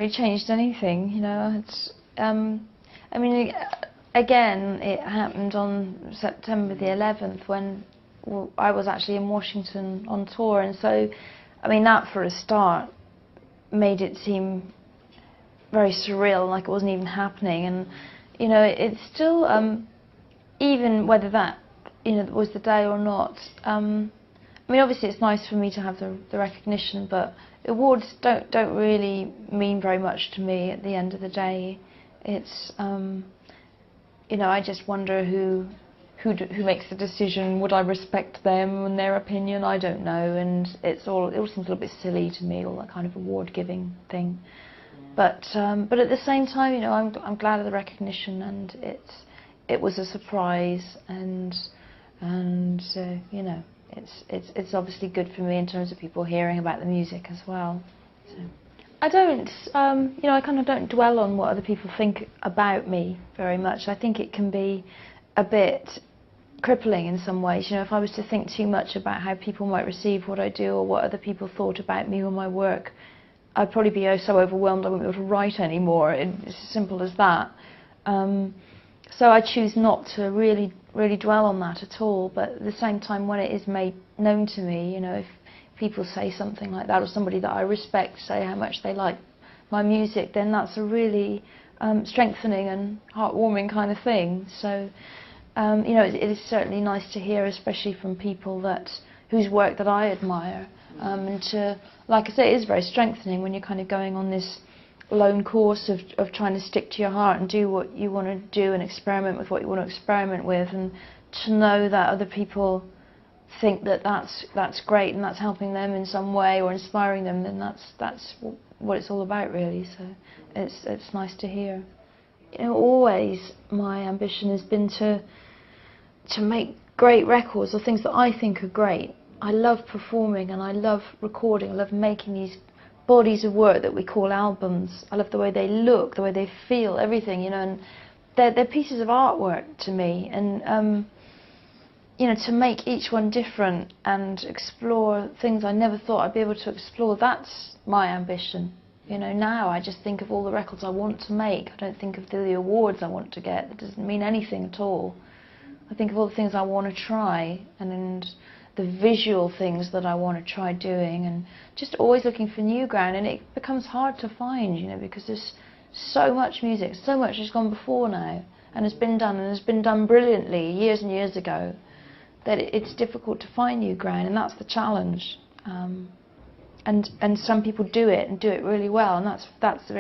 really changed anything, you know. I mean, again, it happened on September the 11th when I was actually in Washington on tour, and so, I mean, that for a start made it seem very surreal, like it wasn't even happening. And you know, it's still, even whether that, you know, was the day or not. I mean, obviously it's nice for me to have the recognition, but awards don't really mean very much to me at the end of the day. It's, you know, I just wonder who makes the decision. Would I respect them and their opinion? I don't know, and it all seems a little bit silly to me, all that kind of award giving thing. But at the same time, you know, I'm glad of the recognition, and it was a surprise, and you know, it's obviously good for me in terms of people hearing about the music as well. So. I don't, you know, I kind of don't dwell on what other people think about me very much. I think it can be a bit crippling in some ways. You know, if I was to think too much about how people might receive what I do or what other people thought about me or my work, I'd probably be so overwhelmed I wouldn't be able to write anymore. It's as simple as that. So I choose not to really dwell on that at all. But at the same time, when it is made known to me, you know, if people say something like that, or somebody that I respect say how much they like my music, then that's a really strengthening and heartwarming kind of thing. So, you know, it is certainly nice to hear, especially from people whose work that I admire. And to, like I say, it is very strengthening when you're kind of going on this lone course of trying to stick to your heart and do what you want to do and experiment with what you want to experiment with, and to know that other people think that that's great and that's helping them in some way or inspiring them, then that's what it's all about, really. So it's nice to hear. You know, always my ambition has been to make great records, or things that I think are great. I love performing and I love recording. I love making these bodies of work that we call albums. I love the way they look, the way they feel, everything, you know, and they're pieces of artwork to me. And you know, to make each one different and explore things I never thought I'd be able to explore, that's my ambition. You know, now I just think of all the records I want to make. I don't think of the awards I want to get. It doesn't mean anything at all. I think of all the things I want to try, and the visual things that I want to try doing, and just always looking for new ground. And it becomes hard to find, you know, because there's so much music, so much has gone before now, and has been done, and has been done brilliantly years and years ago, that it's difficult to find new ground, and that's the challenge. And some people do it, and do it really well, and that's